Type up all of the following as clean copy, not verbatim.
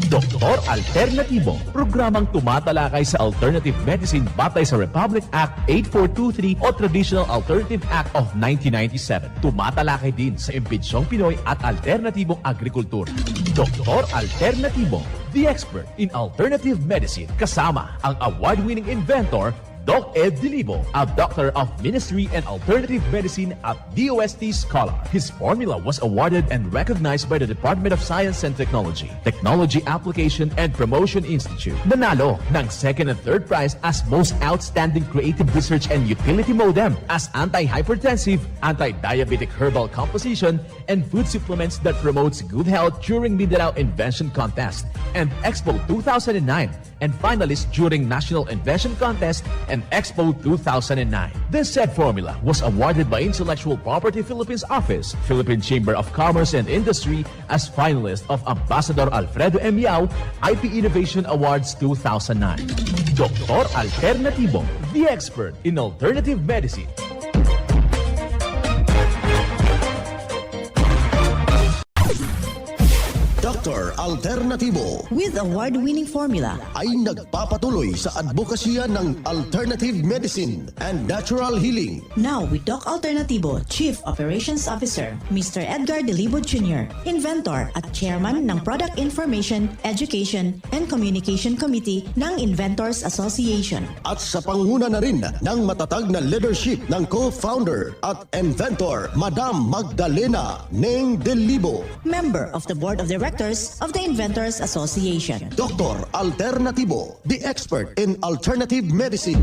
Doktor Alternatibo, programang tumatalakay sa alternative medicine batay sa Republic Act 8423 o Traditional Alternative Act of 1997. Tumatalakay din sa imbitsyong Pinoy at alternatibong agrikultura. Doktor Alternatibo, the expert in alternative medicine, kasama ang award-winning inventor Doc Ed Dilibo, a doctor of ministry and alternative medicine at DOST Scholar. His formula was awarded and recognized by the Department of Science and Technology, Technology Application and Promotion Institute. Nanalo ng second and third prize as Most Outstanding Creative Research and Utility Modem, as anti-hypertensive, anti-diabetic herbal composition, and food supplements that promotes good health during Mindanao Invention Contest and Expo 2009, and finalist during National Invention Contest and Expo 2009. This said formula was awarded by Intellectual Property Philippines Office, Philippine Chamber of Commerce and Industry as finalist of Ambassador Alfredo M. Yao IP Innovation Awards 2009. Doktor Alternatibo, the expert in alternative medicine. Dr. Alternatibo with award-winning formula ay nagpapatuloy sa advokasya ng alternative medicine and natural healing. Now with Doc Alternatibo, Chief Operations Officer, Mr. Edgar Dilibo Jr., Inventor at Chairman ng Product Information, Education and Communication Committee ng Inventors Association. At sa panguna na rin ng matatag na leadership ng co-founder at inventor, Madam Magdalena Neng Dilibo, Member of the Board of Directors of the Inventors Association. Dr. Alternatibo, the expert in alternative medicine.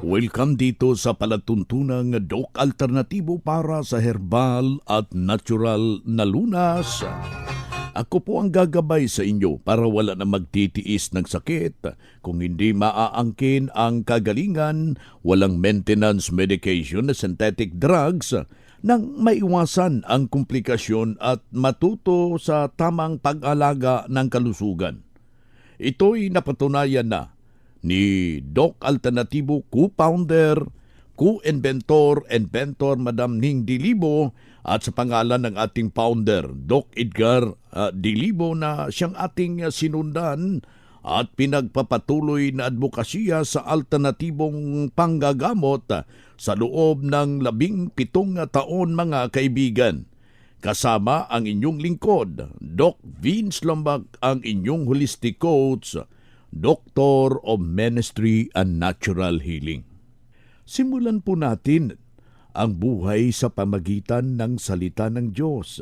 Welcome dito sa palatuntunang Doc Alternatibo para sa herbal at natural na lunas. Ako po ang gagabay sa inyo para wala na magtitiis ng sakit. Kung hindi maaangkin ang kagalingan, walang maintenance medication na synthetic drugs nang maiwasan ang komplikasyon at matuto sa tamang pag-alaga ng kalusugan. Ito'y napatunayan na ni Doc Alternatibo, co-founder, co-inventor, Madam Ning Dilibo, at sa pangalan ng ating founder, Doc Edgar Dilibo, na siyang ating sinundan at pinagpapatuloy na advokasya sa alternatibong panggagamot sa loob ng 17 taon, mga kaibigan. Kasama ang inyong lingkod, Doc Vince Lombak, ang inyong holistic coach, Doctor of Ministry and Natural Healing. Simulan po natin ang buhay sa pamagitan ng salita ng Diyos.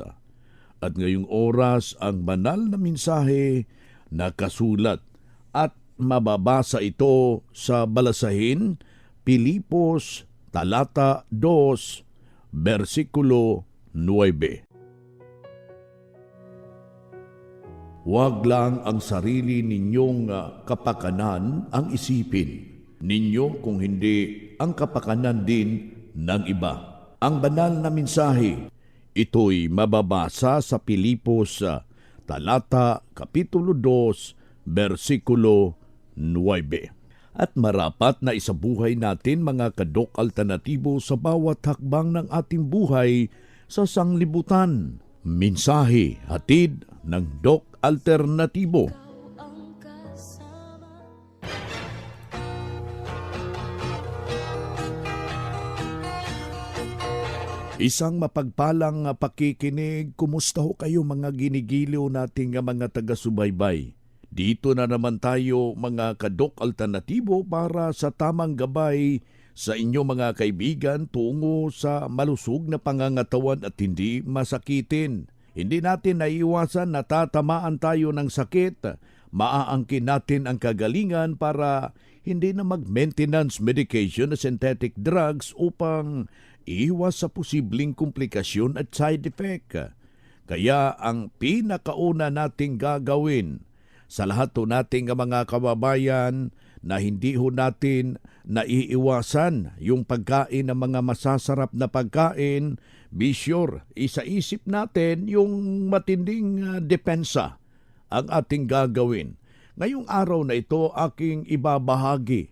At ngayong oras ang banal na mensahe na kasulat at mababasa ito sa Balasahin, Pilipos, talata 2, versikulo 9. Huwag lang ang sarili ninyong kapakanan ang isipin ninyo, kung hindi ang kapakanan din ng iba. Ang banal na mensahe, ito'y mababasa sa Pilipos, talata, kapitulo 2, versikulo 9. At marapat na isabuhay natin, mga kadok alternatibo, sa bawat hakbang ng ating buhay sa sanglibutan. Mensahe hatid ng Doc Alternatibo. Isang mapagpalang pakikinig. Kumusta ho kayo, mga ginigiliw nating mga taga-subaybay? Dito na naman tayo, mga kadok alternatibo, para sa tamang gabay sa inyo, mga kaibigan, tungo sa malusog na pangangatawan at hindi masakitin. Hindi natin naiiwasan na tatamaan tayo ng sakit. Maaangkin natin ang kagalingan para hindi na mag-maintenance medication na synthetic drugs upang iwas sa posibleng komplikasyon at side effect. Kaya ang pinakauna nating gagawin sa lahat ho nating mga kababayan, na hindi ho natin naiiwasan yung pagkain ng mga masasarap na pagkain, be sure, isaisip natin yung matinding depensa ang ating gagawin. Ngayong araw na ito aking ibabahagi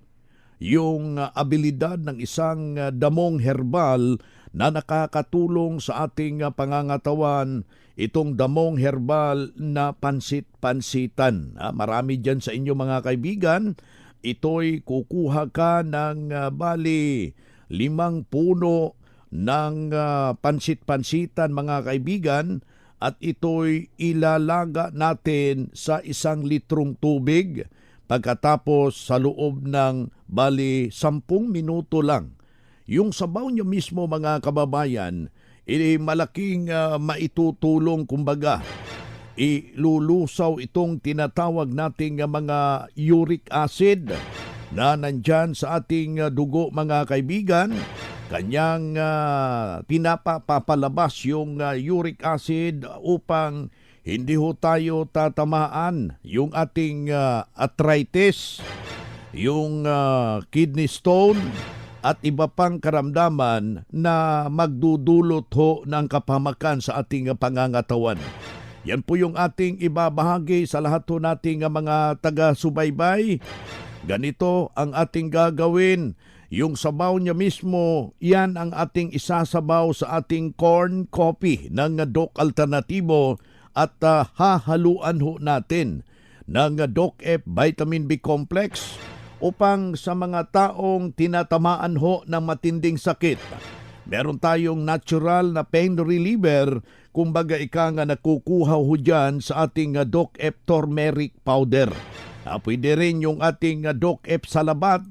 yung abilidad ng isang damong herbal na nakakatulong sa ating pangangatawan, itong damong herbal na pansit-pansitan. Marami dyan sa inyo mga kaibigan, ito'y kukuha ka ng bali 5 puno ng pansit-pansitan mga kaibigan, at ito'y ilalaga natin sa 1 litrong tubig. Pagkatapos sa loob ng bali 10 minuto lang, yung sabaw niyo mismo mga kababayan, malaking maitutulong kumbaga. Ilulusaw itong tinatawag nating mga uric acid na nandyan sa ating dugo mga kaibigan. Kanyang pinapapalabas yung uric acid upang hindi ho tayo tatamaan yung ating arthritis, yung kidney stone, at iba pang karamdaman na magdudulot ho ng kapahamakan sa ating pangangatawan. Yan po yung ating ibabahagi sa lahat ho nating mga taga-subaybay. Ganito ang ating gagawin. Yung sabaw niya mismo, yan ang ating isasabaw sa ating corn coffee ng Doc Alternatibo. At hahaluan ho natin ng Doc F Vitamin B Complex upang sa mga taong tinatamaan ho ng matinding sakit. Meron tayong natural na pain reliever, kumbaga ika nga nakukuha ho dyan sa ating Doc F Turmeric Powder. Pwede rin yung ating Doc F Salabat.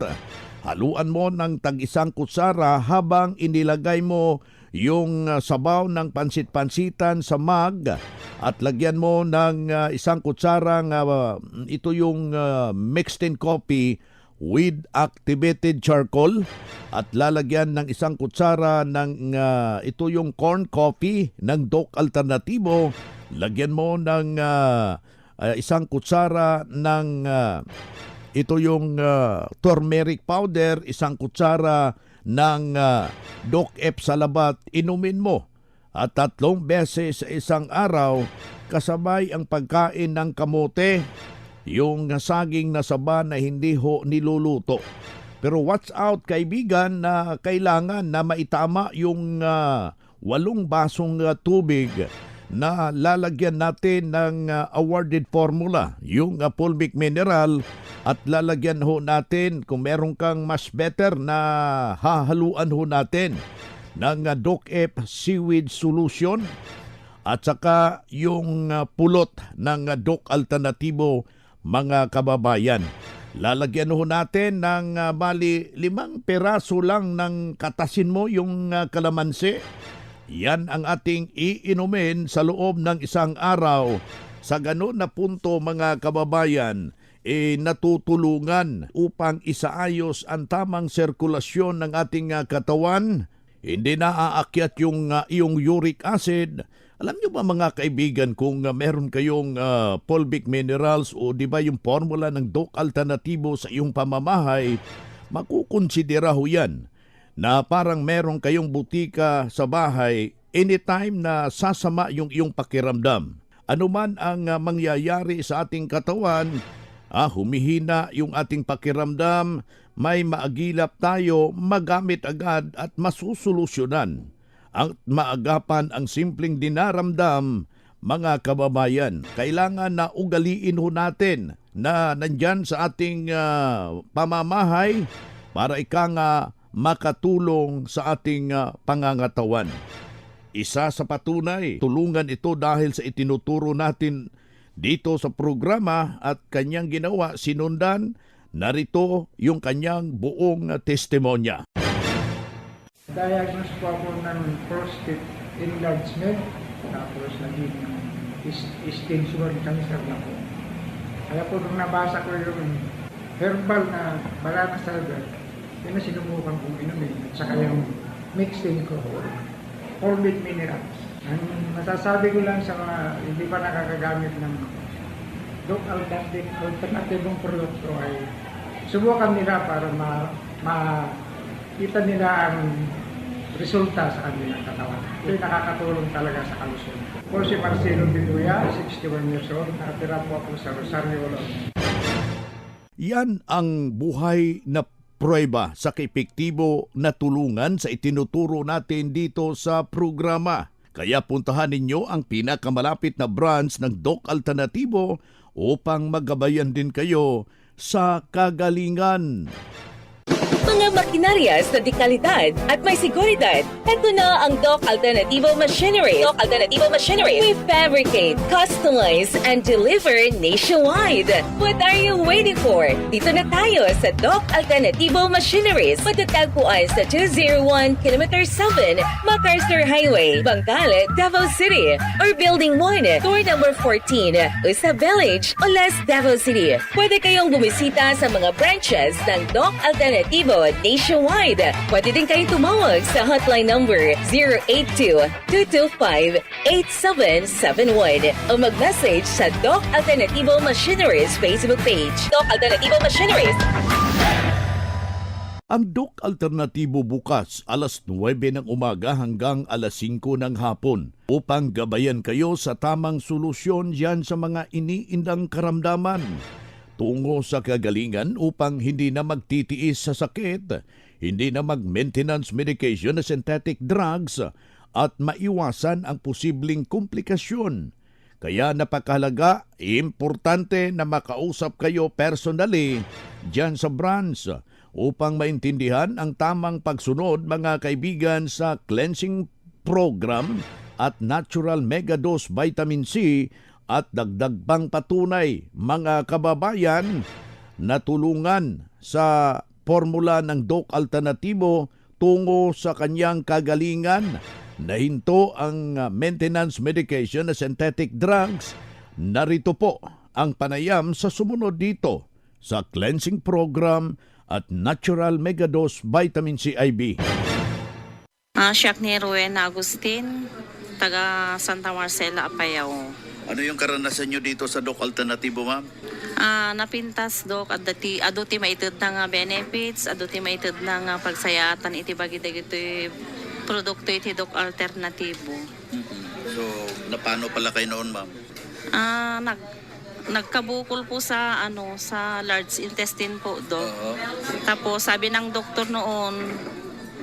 Haluan mo ng tag-1 kutsara habang inilagay mo yung sabaw ng pansit-pansitan sa mug, at lagyan mo ng 1 kutsarang ito yung mixed in coffee with activated charcoal, at lalagyan ng 1 kutsara ng ito yung corn coffee ng Doc Alternatibo. Lagyan mo ng 1 kutsara ng ito yung turmeric powder, 1 kutsara ng Doc F Salabat. Inumin mo at 3 beses sa isang araw, kasabay ang pagkain ng kamote, yung saging na saba na hindi ho niluluto. Pero watch out kaibigan, na kailangan na maitama yung 8 basong tubig na lalagyan natin ng awarded formula, yung fulvic mineral, at lalagyan ho natin, kung meron kang mas better na hahaluan ho natin ng Doc F Seaweed Solution, at saka yung pulot ng Doc Alternatibo mga kababayan. Lalagyan ho natin ng bali 5 peraso lang ng katasin mo yung kalamansi. Yan ang ating iinumin sa loob ng 1 araw. Sa ganun na punto mga kababayan, natutulungan upang isaayos ang tamang sirkulasyon ng ating katawan. Hindi na aakyat yung iyong uric acid. Alam niyo ba mga kaibigan, kung meron kayong fulvic minerals o di ba yung formula ng Doc Alternatibo sa iyong pamamahay, makukonsidera ho yan na parang meron kayong butika sa bahay anytime na sasama yung iyong pakiramdam. Ano man ang mangyayari sa ating katawan, humihina yung ating pakiramdam, may maagilap tayo, magamit agad at masusolusyonan ang maagapan ang simpleng dinaramdam. Mga kababayan, kailangan na ugaliin ho natin na nandyan sa ating pamamahay para makatulong sa ating pangangatawan. Isa sa patunay, tulungan ito dahil sa itinuturo natin dito sa programa at kanyang ginawa, sinundan. Narito yung kanyang buong testimonya. Diagnose po ako ng prostate enlargement, tapos naging stage 1 cancer na po. Kaya po nung nabasa ko yung herbal na Balana Salver, yun na sinumukan kong inumin, at saka yung mixing ko, fulvic minerals. Ang masasabi ko lang sa mga hindi pa nakakagamit ng Doc Alternatibong produkto ay subukan nila para makita nila ang resulta sa kanilang katawan. Ito'y nakakatulong talaga sa kalusugan. Po si Marcelo Biduya, 61 years old, nakatira po ako sa Rosario, Olongapo. Yan ang buhay na pruweba sa kaepektibo na tulungan sa itinuturo natin dito sa programa. Kaya puntahan ninyo ang pinakamalapit na branch ng Doc Alternatibo upang magabayan din kayo sa kagalingan. Mga makinarias na dekalidad at may seguridad. Ito na ang Doc Alternativo Machinery. Doc Alternativo Machinery. We fabricate, customize, and deliver nationwide. What are you waiting for? Dito na tayo sa Doc Alternativo Machineries. Matatagpuan sa 201 km 7 MacArthur Highway, Bangkal, Davao City. Or Building 1, Door number 14, Usa Village, Olas, Davao City. Pwede kayong bumisita sa mga branches ng Doc Alternativo nationwide. Pwede din kayong tumawag sa hotline number 082-225-8771 o mag-message sa Doc Alternativo Machineries Facebook page. Doc Alternativo Machineries. Ang Doc Alternatibo bukas alas 9 ng umaga hanggang alas 5 ng hapon upang gabayan kayo sa tamang solusyon diyan sa mga iniindang karamdaman. Tungo sa kagalingan upang hindi na magtitiis sa sakit, hindi na mag-maintenance medication na synthetic drugs at maiwasan ang posibleng komplikasyon. Kaya napakahalaga, importante na makausap kayo personally dyan sa branch upang maintindihan ang tamang pagsunod mga kaibigan sa cleansing program at natural megadose vitamin C at dagdag pang patunay mga kababayan na tulungan sa formula ng Doc Alternatibo tungo sa kanyang kagalingan. Nahinto ang maintenance medication na synthetic drugs. Narito po ang panayam sa sumunod dito sa cleansing program at natural megadose vitamin C IB. Siak ni Rowena Agustin, taga Santa Marcela, Apayao. Ano yung karanasan nyo dito sa Doc Alternatibo, ma'am? Napintas, Dok, aduti maitid na nga benefits, aduti maitid na nga pagsayatan, iti bagay ito produkto iti Doc Alternatibo. So, napano pala kayo noon, ma'am? Nagkabukol po sa sa large intestine po, Dok. Tapos sabi ng doktor noon,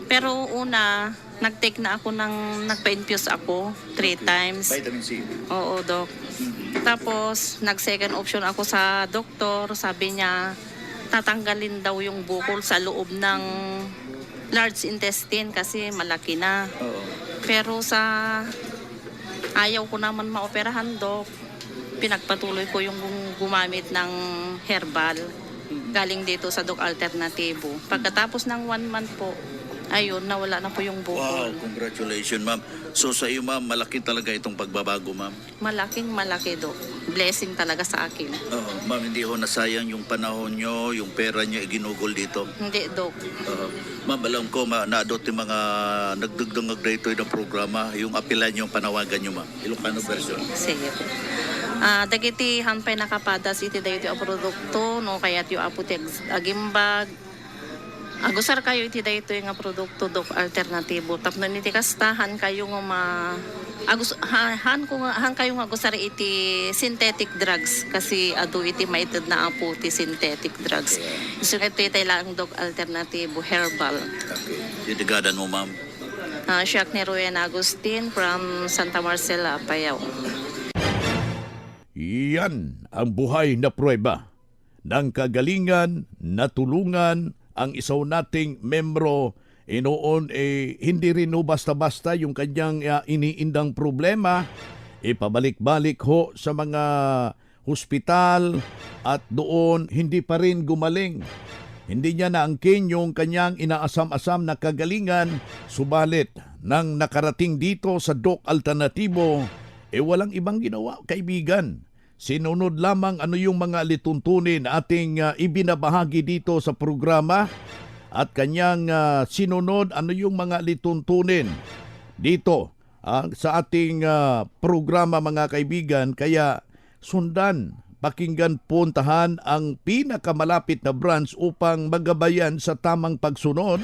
pero una, nag-take na ako nagpa-infuse ako 3 times. Vitamin C. Oo, Dok. Tapos, nag-second option ako sa doktor. Sabi niya, tatanggalin daw yung bukol sa loob ng large intestine kasi malaki na. Oo. Pero ayaw ko naman maoperahan, Dok. Pinagpatuloy ko yung gumamit ng herbal. Galing dito sa Doc Alternativo. Pagkatapos ng 1 month po, ayun, nawala na po yung bukol. Wow, congratulations, ma'am. So sa iyo, ma'am, malaki talaga itong pagbabago, ma'am. Malaking malaki, Dok. Blessing talaga sa akin. Ma'am, hindi ho nasayang yung panahon nyo, yung pera nyo iginugol dito. Hindi, Dok. Ma'am, alam ko, naadot yung mga nagdugdungag dito ng programa, yung apilan yung panawagan nyo, ma'am. Ilocano version. Sige po. Dagiti hanpay nakapadas iti dayto a produkto no kayat yu aputek agimbag. Agusar kayo iti dayto nga produkto Doc Alternatibo. Tapno iti kastahan kayo nga han kayo nga gusar iti synthetic drugs kasi adu iti maited na apo ti synthetic drugs. So ito iti lang Doc Alternatibo herbal. Okay. Didigadan mo, ma'am. Siak ni Rowena Agustin from Santa Marcela, Apayao. Yan ang buhay na pruweba ng kagalingan na tulungan ang isaw nating membro. Inoon hindi rin basta-basta yung kanyang iniindang problema. Pabalik-balik ho sa mga hospital at doon hindi pa rin gumaling. Hindi niya naangkin yung kanyang inaasam-asam na kagalingan. Subalit nang nakarating dito sa Doc Alternatibo, walang ibang ginawa, kaibigan. Sinunod lamang ano yung mga lituntunin ating ibinabahagi dito sa programa at kanyang sinunod ano yung mga lituntunin dito sa ating programa mga kaibigan. Kaya sundan, pakinggan, puntahan ang pinakamalapit na branch upang magabayan sa tamang pagsunod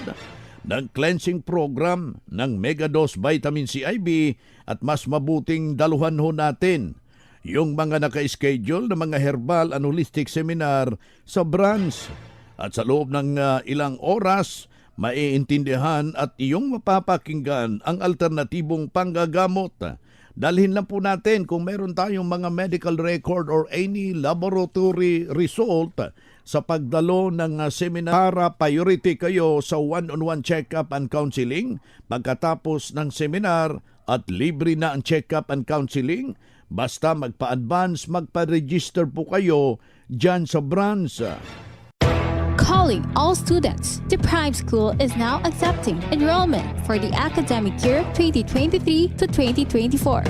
ng cleansing program ng Megadose Vitamin C IB at mas mabuting daluhan ho natin yung mga naka-schedule na mga herbal and holistic seminar sa branch. At sa loob ng ilang oras, maiintindihan at iyong mapapakinggan ang alternatibong panggagamot. Dalhin lang po natin kung meron tayong mga medical record or any laboratory result sa pagdalo ng seminar para priority kayo sa one-on-one check-up and counseling. Pagkatapos ng seminar at libre na ang check-up and counseling, basta magpa-advance, magpa-register po kayo dyan sa branch. Calling all students, the Prime School is now accepting enrollment for the academic year 2023 to 2024.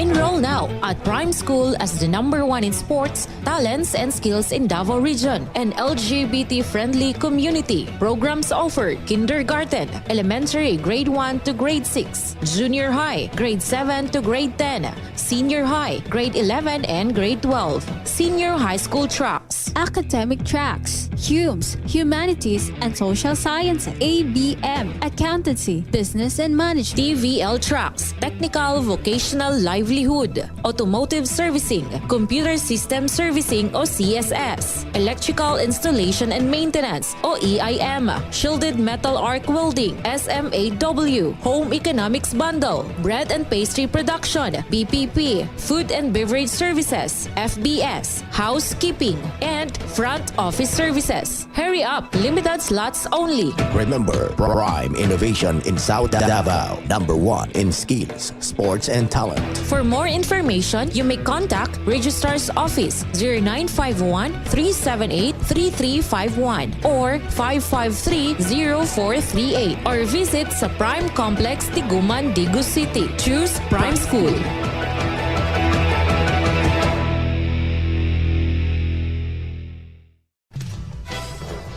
Enroll now at Prime School as the #1 in sports, talents, and skills in Davao Region and LGBT-friendly community. Programs offered: kindergarten, elementary grade 1 to grade 6, junior high grade 7 to grade 10, senior high grade 11 and grade 12, senior high school tracks, Academic tracks, HUMS, Humanities and Social Sciences, ABM, Accountancy, Business and Management, TVL tracks, technical vocational livelihood, automotive servicing, computer system servicing o CSS, electrical installation and maintenance o EIM, shielded metal arc welding, SMAW, home economics bundle, bread and pastry production, BPP, food and beverage services, FBS, housekeeping, and front office services. Hurry up, limited slots only. Remember, Prime Innovation in South Davao, #1 in skills, sports, and talent. For more information, you may contact Registrar's Office 0951-378-3351 or 553-0438 or visit sa Prime Complex, Tiguman, Digus City. Choose Prime School.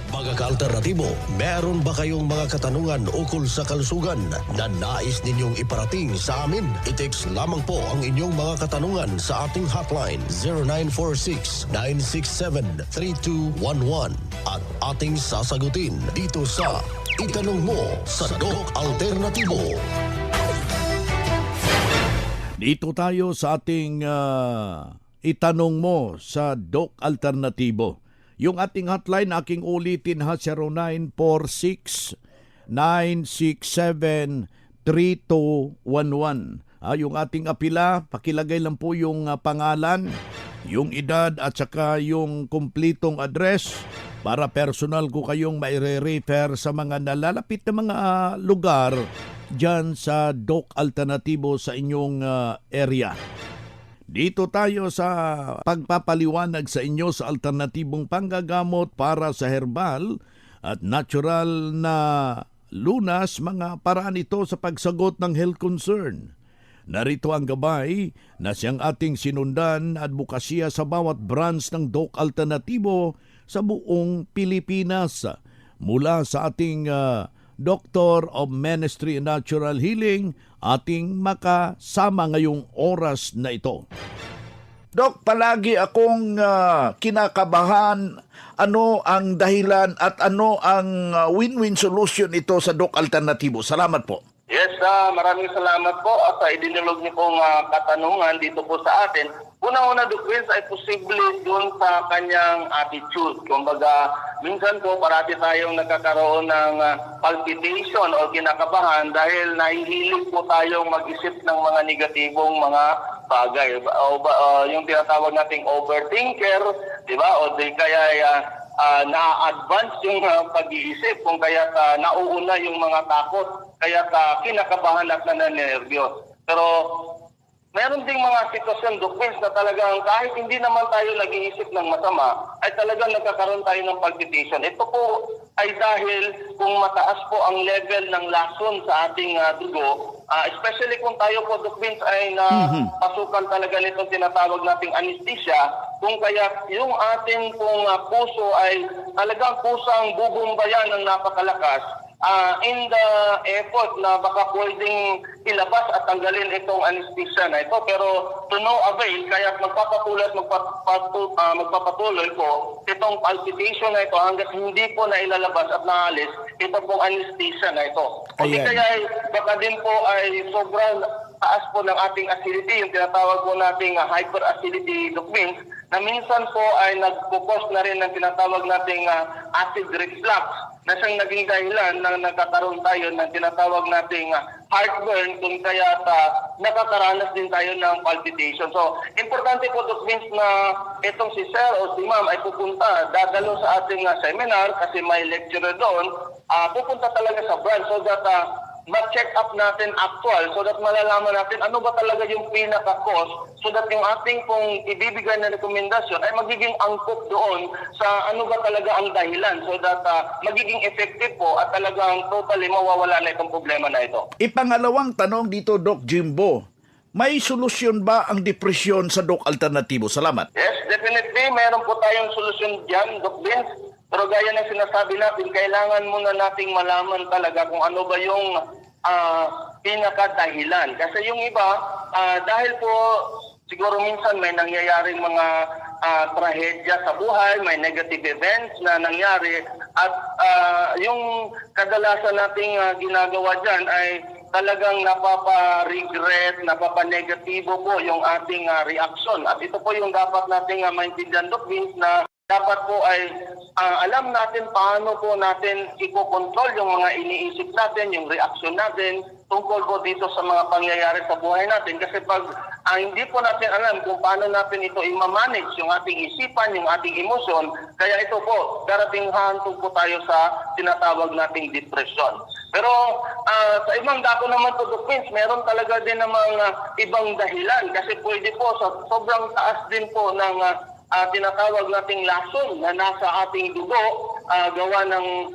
Mga ka-alternatibo, meron ba kayong mga katanungan ukol sa kalusugan na nais ninyong iparating sa amin? I-text lamang po ang inyong mga katanungan sa ating hotline 0946-967-3211 at ating sasagutin dito sa Itanong Mo sa Doc Alternatibo. Dito tayo sa ating Itanong Mo sa Doc Alternatibo. Yung ating hotline, aking ulitin ha, 0946-967-3211. Yung ating apila, pakilagay lang po yung pangalan, yung edad at saka yung kumplitong address para personal ko kayong maire-refer sa mga nalalapit na mga lugar dyan sa Doc Alternatibo sa inyong area. Dito tayo sa pagpapaliwanag sa inyo sa alternatibong panggagamot para sa herbal at natural na lunas, mga paraan ito sa pagsagot ng health concern. Narito ang gabay na siyang ating sinundan na advokasya sa bawat branch ng Doc Alternatibo sa buong Pilipinas. Mula sa ating Doctor of Ministry and Natural Healing, ating makasama ngayong oras na ito. Dok, palagi akong kinakabahan. Ano ang dahilan at ano ang win-win solution ito sa Doc Alternatibo? Salamat po. Yes, maraming salamat po at idinulog niyo pong katanungan dito po sa atin. Una-una, Doc Vince, ay posible doon sa kanyang attitude. Kumbaga, minsan po parati tayong nagkakaroon ng palpitation o kinakabahan dahil nahihilig po tayong mag-isip ng mga negatibong mga bagay. Yung tinatawag nating overthinker, di ba? O di kaya na-advance yung pag-iisip kung kaya nauuna yung mga takot, kaya kinakabahan at nananervyos. Pero meron ding mga sitwasyon, Doc Vince, na talagang kahit hindi naman tayo nag-iisip ng masama, ay talagang nagkakaroon tayo ng palpitation. Ito po ay dahil kung mataas po ang level ng lason sa ating dugo, especially kung tayo po, Doc Vince, ay napasukan talaga nitong tinatawag nating anesthesia, kung kaya yung ating pong puso ay talagang pusang bubumbayan ng napakalakas, in the effort na baka pwedeng ilabas at tanggalin itong anesthesia na ito, pero to no avail, kaya magpapatuloy po itong palpitation na ito hanggang hindi po na ilalabas at naalis ito pong anesthesia na ito. Kasi kaya baka din po ay sobrang taas po ng ating acidity, yung tinatawag po nating hyperacidity, Doc Vince, na minsan po ay nagpo-cause na rin ng tinatawag nating acid reflux na siyang naging dahilan na nagkakaroon tayo ng tinatawag nating heartburn kung kaya nakakaranas din tayo ng palpitation. So, importante po, Doc Vince, na itong si Sir o si Ma'am ay pupunta, dadalo sa ating seminar kasi may lecturer doon, pupunta talaga sa branch so that ma-check up natin actual so that malalaman natin ano ba talaga yung pinaka-cause so that yung ating pong ibibigay na rekomendasyon ay magiging angkop doon sa ano ba talaga ang dahilan so that magiging effective po at talagang totally mawawala na itong problema na ito. Ipangalawang tanong dito, Doc Jimbo. May solusyon ba ang depresyon sa Doc Alternatibo? Salamat. Yes, definitely. Meron po tayong solusyon dyan, Doc Vince. Pero gaya ng sinasabi natin, kailangan muna nating malaman talaga kung ano ba yung pinakadahilan. Kasi yung iba, dahil po siguro minsan may nangyayaring mga trahedya sa buhay, may negative events na nangyari at yung kadalasan nating ginagawa dyan ay talagang napapa-regret, napapa-negatibo po yung ating reaction. At ito po yung dapat nating maintindihan, Doc Vince, na dapat po ay alam natin paano po natin i-control yung mga iniisip natin, yung reaction natin tungkol po dito sa mga pangyayari sa buhay natin. Kasi pag hindi po natin alam kung paano natin ito i-manage yung ating isipan, yung ating emosyon, kaya ito po, darating hantong po tayo sa tinatawag nating depression. Pero sa ibang dako naman po, Doc Vince, meron talaga din namang ibang dahilan kasi pwede po sa sobrang taas din po ng tinatawag nating lason na nasa ating dugo gawa ng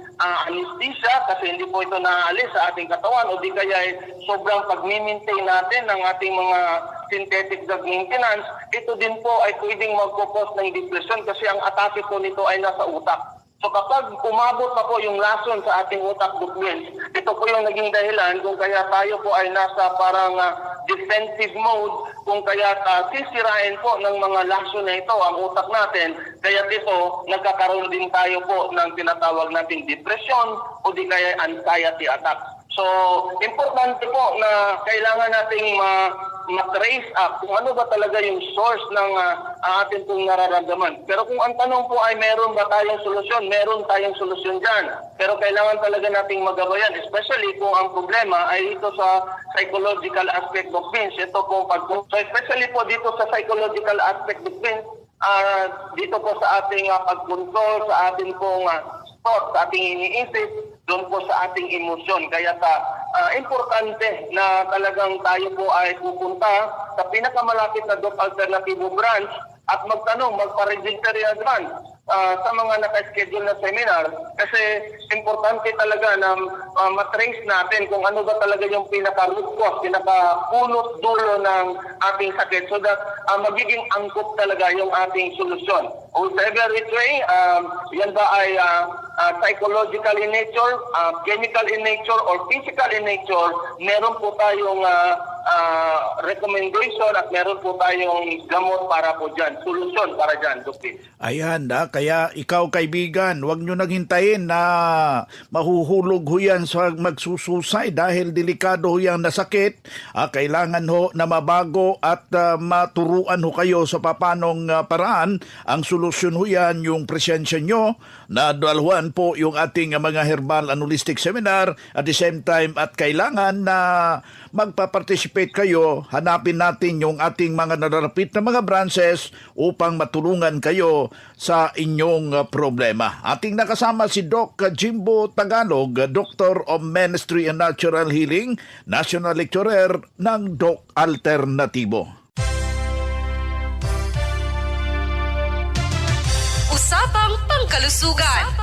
anesthesia kasi hindi po ito naaalis sa ating katawan o di kaya sobrang pag-maintain natin ng ating mga synthetic drug maintenance, ito din po ay pwedeng magkukos ng depression kasi ang atake po nito ay nasa utak. So kapag umabot na po yung lason sa ating utak, Doc Vince, ito po yung naging dahilan kung kaya tayo po ay nasa parang defensive mode, kung kaya sisirain po ng mga lason na ito ang utak natin, kaya ito nagkakaroon din tayo po ng tinatawag nating depression o di kaya anxiety attack. So, importante po na kailangan nating ma-trace up kung ano ba talaga yung source ng ating pong nararamdaman. Pero kung ang tanong po ay meron ba tayong solusyon, meron tayong solusyon dyan. Pero kailangan talaga nating magabayan, especially kung ang problema ay ito sa psychological aspect of things. Ito po so especially po dito sa psychological aspect of things, dito po sa ating pag-control, sa ating pong thought, sa ating iniisip, doon po sa ating emosyon. Kaya importante na talagang tayo po ay pupunta sa pinakamalapit na Doc Alternativo branch at magtanong, magpa-register yan sa mga naka-schedule na seminar kasi importante talaga na matrace natin kung ano ba talaga yung pinaka-root cause, pinaka-punot dulo ng ating sakit so that magiging angkop talaga yung ating solusyon. Whatever which way, yan ba ay psychological in nature, chemical in nature, or physical in nature, meron po tayong recommendation at meron po tayong gamot para po dyan, solusyon para dyan, Dr. Ayan, kaya ikaw kaibigan, huwag nyo naghintayin na mahuhulog ho yan sa magsususay dahil delikado ho yan na sakit. Kailangan ho na mabago at maturuan ho kayo sa papanong paraan. Ang solusyon ho yan, yung presensya nyo, na dalhuan po yung ating mga herbal and holistic seminar at the same time at kailangan na magpa-participate kayo, hanapin natin yung ating mga nararapit na mga branches upang matulungan kayo sa inyong problema. Ating nakasama si Doc Jimbo Tagalog, Doctor of Ministry and Natural Healing, National Lecturer ng Doc Alternativo. Usapang Pangkalusugan.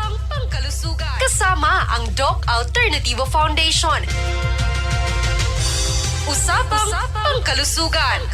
Kasama ang Doc Alternativo Foundation. Usapang Pangkalusugan.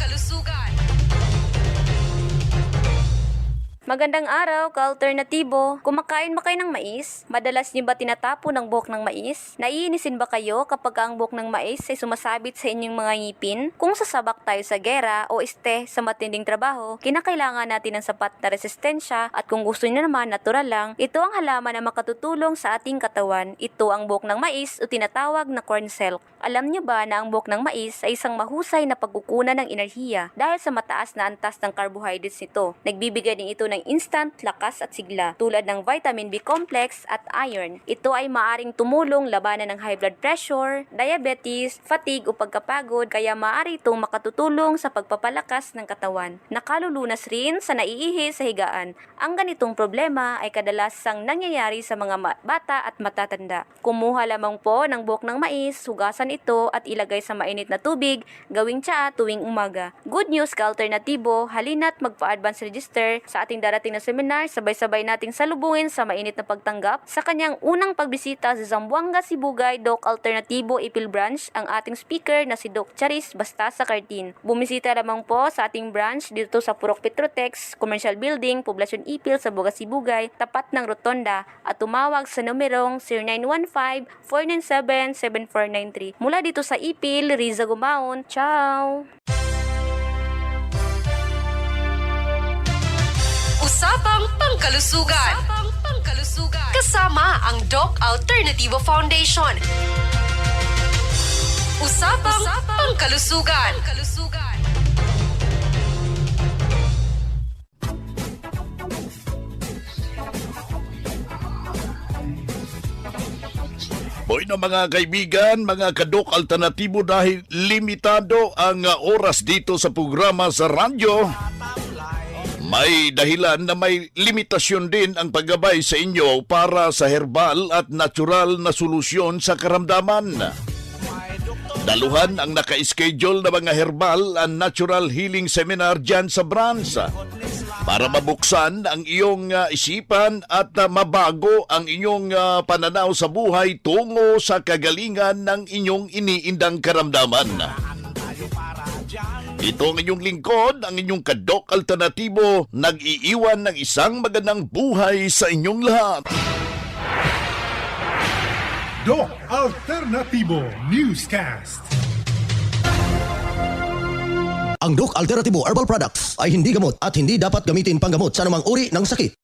Magandang araw, ka-alternatibo. Kumakain ba kayo ng mais? Madalas niyo ba tinatapo ng buhok ng mais? Naiinisin ba kayo kapag ang buhok ng mais ay sumasabit sa inyong mga ngipin? Kung sasabak tayo sa gera o sa matinding trabaho, kinakailangan natin ng sapat na resistensya at kung gusto niyo naman natural lang, ito ang halaman na makatutulong sa ating katawan. Ito ang buhok ng mais o tinatawag na corn silk. Alam niyo ba na ang buhok ng mais ay isang mahusay na pagkukunan ng enerhiya dahil sa mataas na antas ng carbohydrates nito. Nagbibigay din ito ng instant lakas at sigla tulad ng vitamin B complex at iron. Ito ay maaring tumulong labanan ng high blood pressure, diabetes, fatigue o pagkapagod kaya maaari itong makatutulong sa pagpapalakas ng katawan. Nakalulunas rin sa naiihi sa higaan. Ang ganitong problema ay kadalasang nangyayari sa mga bata at matatanda. Kumuha lamang po ng buhok ng mais, hugasan ito at ilagay sa mainit na tubig, gawing tsaa tuwing umaga. Good news ka-alternatibo, halina't magpa-advance register sa ating darating na seminar, sabay-sabay nating salubungin sa mainit na pagtanggap sa kanyang unang pagbisita sa Zamboanga, Sibugay, Doc Alternatibo Ipil Branch, ang ating speaker na si Doc Charis Bastasa Cartin. Bumisita lamang po sa ating branch dito sa Purok Petrotex, Commercial Building, Poblacion Ipil, Sabuga, Sibugay, tapat ng Rotonda at tumawag sa numerong 0915-497-7493. Mula dito sa Ipil, Riza Gumaon. Ciao! Usapang Pangkalusugan. Kasama ang Doc Alternativo Foundation. Usapang Pangkalusugan. Boy na mga kaibigan, mga kadok alternatibo dahil limitado ang oras dito sa programa sa radyo. May dahilan na may limitasyon din ang paggabay sa inyo para sa herbal at natural na solusyon sa karamdaman. Daluhan ang naka-schedule na mga herbal and natural healing seminar dyan sa branch para mabuksan ang iyong isipan at mabago ang inyong pananaw sa buhay tungo sa kagalingan ng inyong iniindang karamdaman. Ito ang inyong lingkod, ang inyong kadok alternatibo, nag-iiwan ng isang magandang buhay sa inyong lahat. Doc Alternativo Newscast. Ang Doc Alternativo Herbal Products ay hindi gamot at hindi dapat gamitin panggamot sa anumang uri ng sakit.